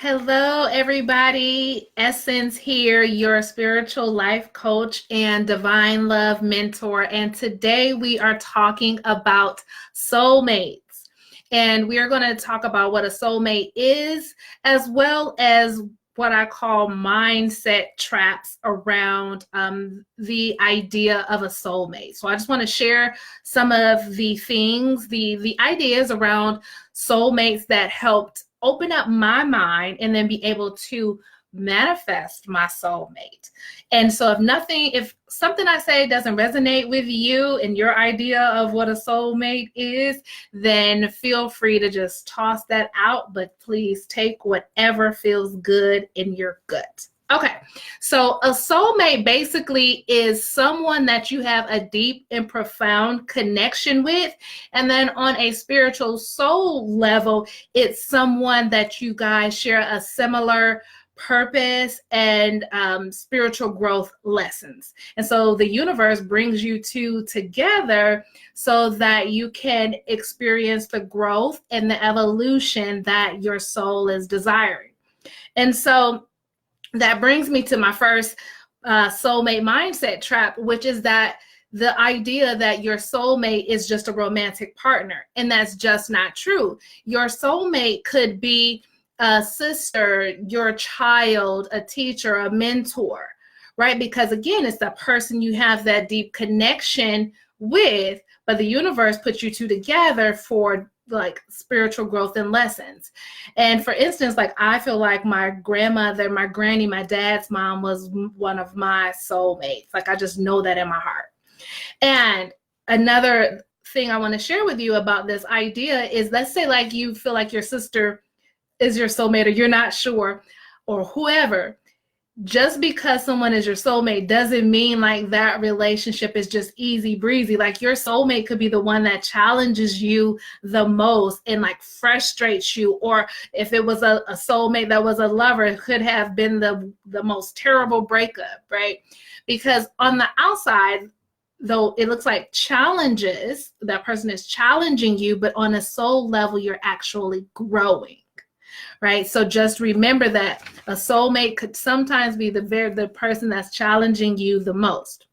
Hello, everybody. Essence here, your spiritual life coach and divine love mentor. And today we are talking about soulmates. And we are going to talk about what a soulmate is, as well as what I call mindset traps around the idea of a soulmate. So I just want to share some of the things, the ideas around soulmates that helped open up my mind and then be able to manifest my soulmate. And so if something I say doesn't resonate with you and your idea of what a soulmate is, then feel free to just toss that out, but please take whatever feels good in your gut. Okay, so a soulmate basically is someone that you have a deep and profound connection with. And then on a spiritual soul level, it's someone that you guys share a similar purpose and spiritual growth lessons. And so the universe brings you two together so that you can experience the growth and the evolution that your soul is desiring. And so that brings me to my first soulmate mindset trap, which is that the idea that your soulmate is just a romantic partner. And that's just not true. Your soulmate could be a sister, your child, a teacher, a mentor, right? Because again, it's the person you have that deep connection with, but the universe puts you two together for like spiritual growth and lessons. And for instance, like I feel like my grandmother, my granny, my dad's mom was one of my soulmates. Like I just know that in my heart. And another thing I want to share with you about this idea is, let's say like you feel like your sister is your soulmate or you're not sure, or whoever. Just because someone is your soulmate doesn't mean like that relationship is just easy breezy. Like your soulmate could be the one that challenges you the most and like frustrates you. Or if it was a soulmate that was a lover, it could have been the most terrible breakup, right? Because on the outside, though it looks like challenges, that person is challenging you, but on a soul level, you're actually growing. Right. So just remember that a soulmate could sometimes be the person that's challenging you the most.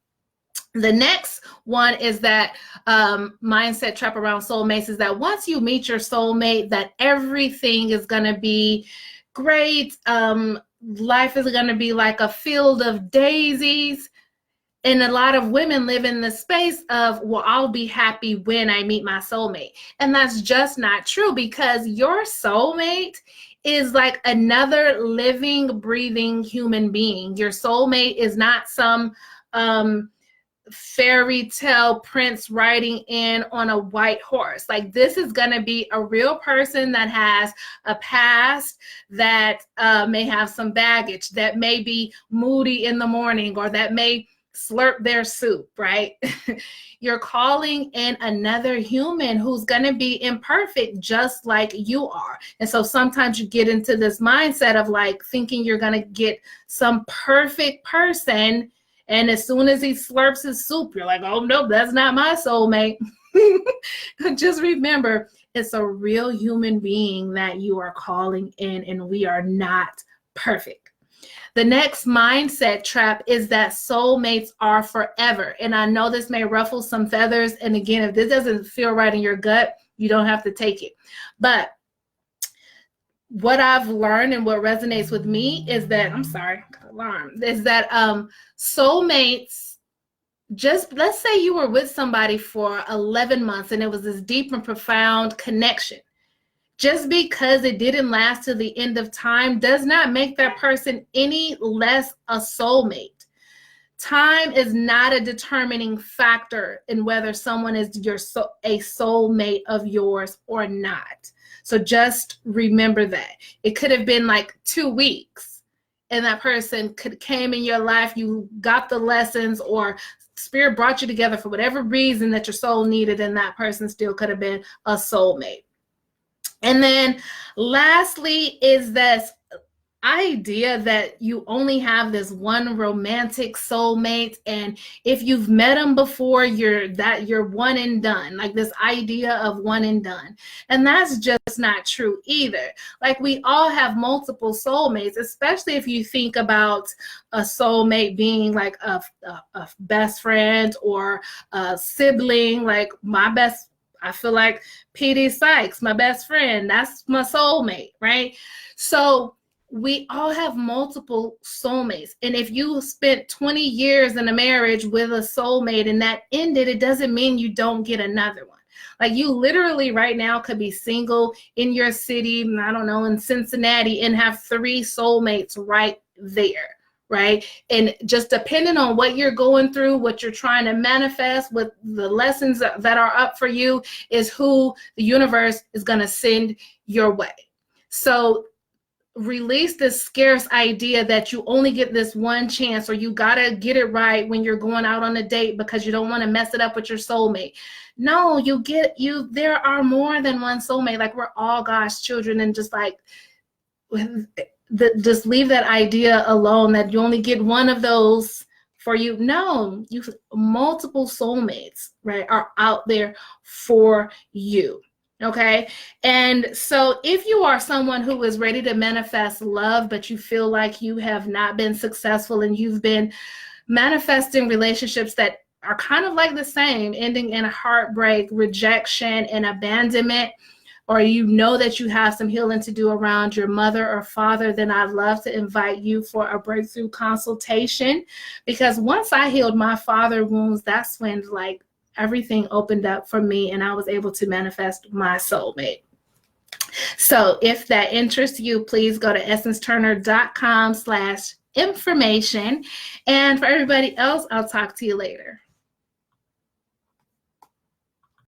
The next one is that mindset trap around soulmates is that once you meet your soulmate, that everything is going to be great. Life is going to be like a field of daisies. And a lot of women live in the space of, well, I'll be happy when I meet my soulmate. And that's just not true, because your soulmate is like another living, breathing human being. Your soulmate is not some fairy tale prince riding in on a white horse. Like this is going to be a real person that has a past, that may have some baggage, that may be moody in the morning, or that may slurp their soup, right? You're calling in another human who's going to be imperfect just like you are. And so sometimes you get into this mindset of like thinking you're going to get some perfect person. And as soon as he slurps his soup, you're like, oh no, that's not my soulmate. Just remember, it's a real human being that you are calling in, and we are not perfect. The next mindset trap is that soulmates are forever. And I know this may ruffle some feathers. And again, if this doesn't feel right in your gut, you don't have to take it. But what I've learned and what resonates with me is that, soulmates, just let's say you were with somebody for 11 months and it was this deep and profound connection. Just because it didn't last to the end of time does not make that person any less a soulmate. Time is not a determining factor in whether someone is a soulmate of yours or not. So just remember that. It could have been like 2 weeks and that person came in your life, you got the lessons, or spirit brought you together for whatever reason that your soul needed, and that person still could have been a soulmate. And then lastly is this idea that you only have this one romantic soulmate, and if you've met them before, you're one and done. Like this idea of one and done, and that's just not true either. Like we all have multiple soulmates, especially if you think about a soulmate being like a best friend or a sibling. Like I feel like PD Sykes, my best friend, that's my soulmate, right? So we all have multiple soulmates. And if you spent 20 years in a marriage with a soulmate and that ended, it doesn't mean you don't get another one. Like you literally right now could be single in your city, I don't know, in Cincinnati, and have 3 soulmates right there, right? And just depending on what you're going through, what you're trying to manifest, what the lessons that are up for you is who the universe is going to send your way. So release this scarce idea that you only get this one chance, or you gotta get it right when you're going out on a date because you don't want to mess it up with your soulmate. No, there are more than one soulmate. Like we're all God's children, and just like just leave that idea alone that you only get one of those for you. No, multiple soulmates, right, are out there for you. Okay. And so if you are someone who is ready to manifest love, but you feel like you have not been successful and you've been manifesting relationships that are kind of like the same, ending in heartbreak, rejection, and abandonment, or you know that you have some healing to do around your mother or father, then I'd love to invite you for a breakthrough consultation. Because once I healed my father wounds, that's when like everything opened up for me and I was able to manifest my soulmate. So if that interests you, please go to essenceturner.com/information. And for everybody else, I'll talk to you later.